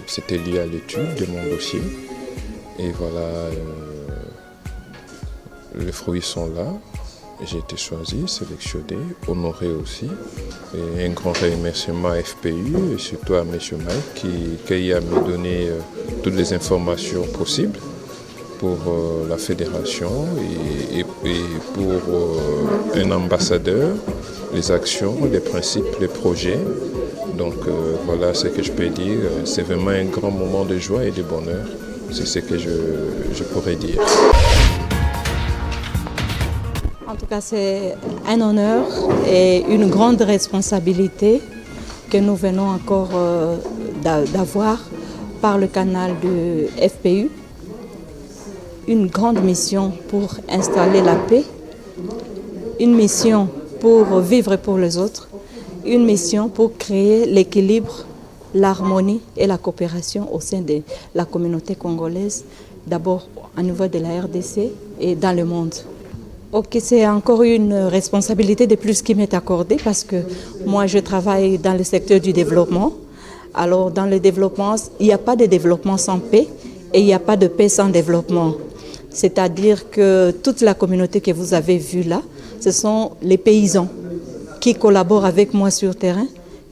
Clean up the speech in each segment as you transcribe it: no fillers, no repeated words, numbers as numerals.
c'était lié à l'étude de mon dossier. Et voilà, les fruits sont là. J'ai été choisi, sélectionné, honoré aussi. Et un grand remerciement à FPU et surtout à M. Mike qui a me donné toutes les informations possibles pour la fédération et pour un ambassadeur, les actions, les principes, les projets. Donc voilà ce que je peux dire. C'est vraiment un grand moment de joie et de bonheur. C'est ce que je pourrais dire. En tout cas, c'est un honneur et une grande responsabilité que nous venons encore d'avoir par le canal de FPU. Une grande mission pour installer la paix, une mission pour vivre pour les autres, une mission pour créer l'équilibre, l'harmonie et la coopération au sein de la communauté congolaise, d'abord au niveau de la RDC et dans le monde. Ok, c'est encore une responsabilité de plus qui m'est accordée parce que moi je travaille dans le secteur du développement. Alors dans le développement, il n'y a pas de développement sans paix et il n'y a pas de paix sans développement. C'est-à-dire que toute la communauté que vous avez vue là, ce sont les paysans qui collaborent avec moi sur le terrain,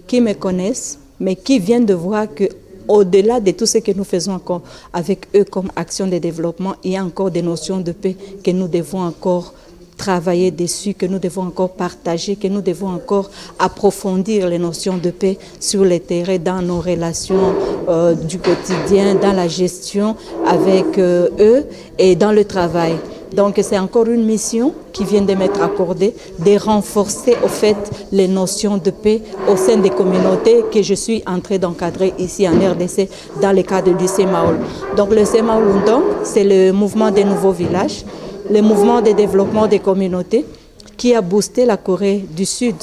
qui me connaissent, mais qui viennent de voir qu'au-delà de tout ce que nous faisons encore avec eux comme action de développement, il y a encore des notions de paix que nous devons encore travailler dessus, que nous devons encore partager, que nous devons encore approfondir les notions de paix sur le terrain, dans nos relations du quotidien, dans la gestion avec eux et dans le travail. Donc c'est encore une mission qui vient de m'être accordée, de renforcer au fait les notions de paix au sein des communautés que je suis en train d'encadrer ici en RDC dans le cadre du CEMAOL. Donc le CEMAOL Undong, c'est le mouvement des nouveaux villages, le mouvement de développement des communautés qui a boosté la Corée du Sud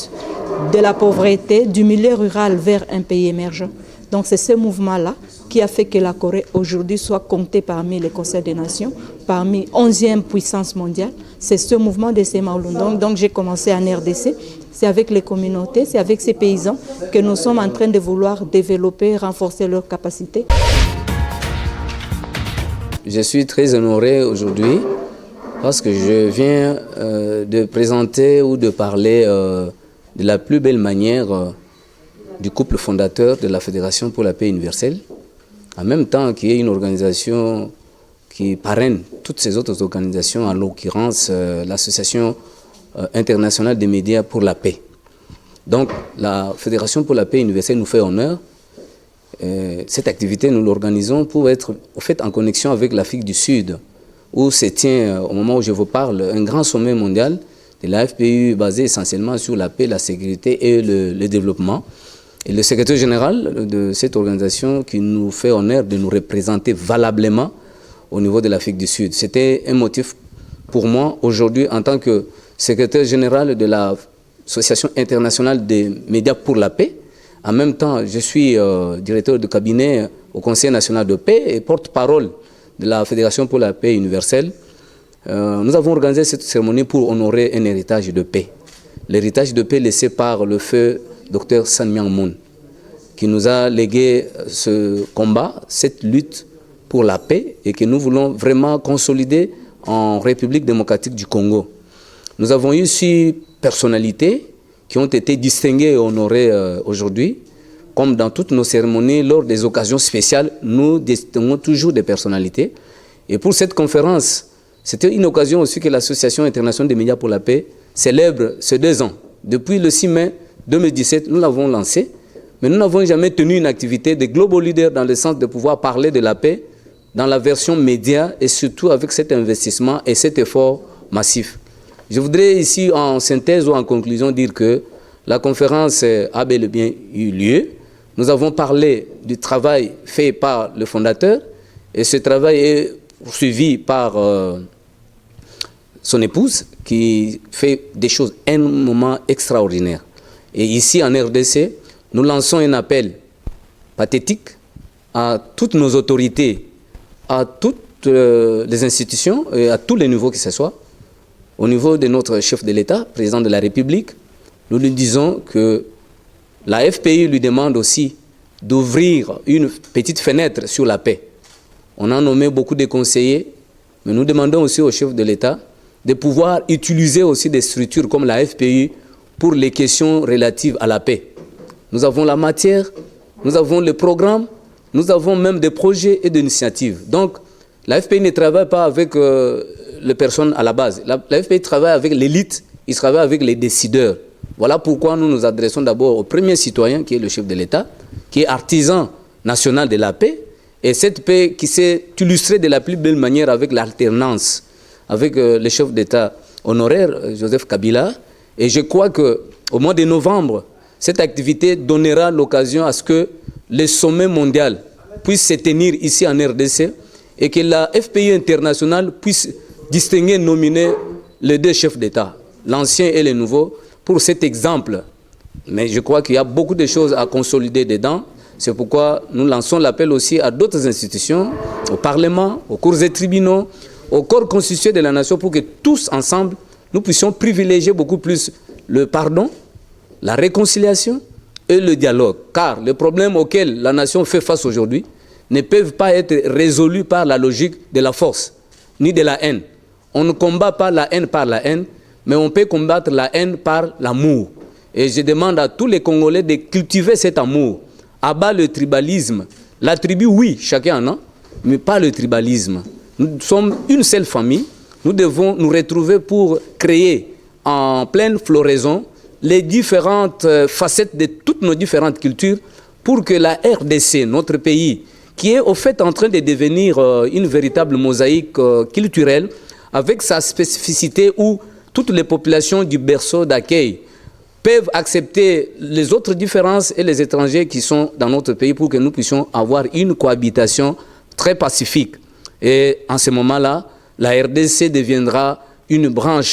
de la pauvreté, du milieu rural vers un pays émergent. Donc c'est ce mouvement-là qui a fait que la Corée aujourd'hui soit comptée parmi les Conseils des Nations, parmi 11e puissance mondiale. C'est ce mouvement de CEMAOL Undong. Donc j'ai commencé en RDC, c'est avec les communautés, c'est avec ces paysans que nous sommes en train de vouloir développer, renforcer leurs capacités. Je suis très honoré aujourd'hui parce que je viens de présenter ou de parler de la plus belle manière du couple fondateur de la Fédération pour la paix universelle, en même temps qu'il y ait une organisation qui parraine toutes ces autres organisations, en l'occurrence l'Association internationale des médias pour la paix. Donc la Fédération pour la paix universelle nous fait honneur. Cette activité, nous l'organisons pour être au fait, en connexion avec l'Afrique du Sud, où se tient, au moment où je vous parle, un grand sommet mondial de la FPU basé essentiellement sur la paix, la sécurité et le développement. Et le secrétaire général de cette organisation qui nous fait honneur de nous représenter valablement au niveau de l'Afrique du Sud. C'était un motif pour moi aujourd'hui en tant que secrétaire général de l'Association internationale des médias pour la paix. En même temps, je suis directeur de cabinet au Conseil national de paix et porte-parole de la Fédération pour la paix universelle. Nous avons organisé cette cérémonie pour honorer un héritage de paix. L'héritage de paix laissé par le feu Dr San Myang Moon, qui nous a légué ce combat, cette lutte pour la paix et que nous voulons vraiment consolider en République démocratique du Congo. Nous avons eu 6 personnalités qui ont été distinguées et honorées aujourd'hui. Comme dans toutes nos cérémonies, lors des occasions spéciales, nous distinguons toujours des personnalités. Et pour cette conférence, c'était une occasion aussi que l'Association internationale des médias pour la paix célèbre ces 2 ans. Depuis le 6 mai 2017, nous l'avons lancé, mais nous n'avons jamais tenu une activité de global leader dans le sens de pouvoir parler de la paix dans la version média et surtout avec cet investissement et cet effort massif. Je voudrais ici, en synthèse ou en conclusion, dire que la conférence a bel et bien eu lieu. Nous avons parlé du travail fait par le fondateur et ce travail est suivi par son épouse qui fait des choses énormément extraordinaires. Et ici en RDC, nous lançons un appel pathétique à toutes nos autorités, à toutes les institutions et à tous les niveaux que ce soit. Au niveau de notre chef de l'État, président de la République, nous lui disons que la FPI lui demande aussi d'ouvrir une petite fenêtre sur la paix. On a nommé beaucoup de conseillers, mais nous demandons aussi au chef de l'État de pouvoir utiliser aussi des structures comme la FPU pour les questions relatives à la paix. Nous avons la matière, nous avons le programme, nous avons même des projets et des initiatives. Donc, la FPI ne travaille pas avec les personnes à la base. La FPI travaille avec l'élite, il travaille avec les décideurs. Voilà pourquoi nous nous adressons d'abord au premier citoyen, qui est le chef de l'État, qui est artisan national de la paix, et cette paix qui s'est illustrée de la plus belle manière avec l'alternance, avec le chef d'État honoraire, Joseph Kabila. Et je crois qu'au mois de novembre, cette activité donnera l'occasion à ce que le sommet mondial puisse se tenir ici en RDC et que la FPI internationale puisse distinguer, nominer les deux chefs d'État, l'ancien et le nouveau, pour cet exemple. Mais je crois qu'il y a beaucoup de choses à consolider dedans. C'est pourquoi nous lançons l'appel aussi à d'autres institutions, au Parlement, aux cours et tribunaux, au corps constitué de la nation, pour que tous ensemble, nous puissions privilégier beaucoup plus le pardon, la réconciliation et le dialogue. Car les problèmes auxquels la nation fait face aujourd'hui ne peuvent pas être résolus par la logique de la force, ni de la haine. On ne combat pas la haine par la haine, mais on peut combattre la haine par l'amour. Et je demande à tous les Congolais de cultiver cet amour, à bas le tribalisme. La tribu, oui, chacun en a, mais pas le tribalisme. Nous sommes une seule famille, nous devons nous retrouver pour créer en pleine floraison les différentes facettes de toutes nos différentes cultures pour que la RDC, notre pays, qui est au fait en train de devenir une véritable mosaïque culturelle, avec sa spécificité où toutes les populations du berceau d'accueil peuvent accepter les autres différences et les étrangers qui sont dans notre pays pour que nous puissions avoir une cohabitation très pacifique. Et en ce moment-là, la RDC deviendra une branche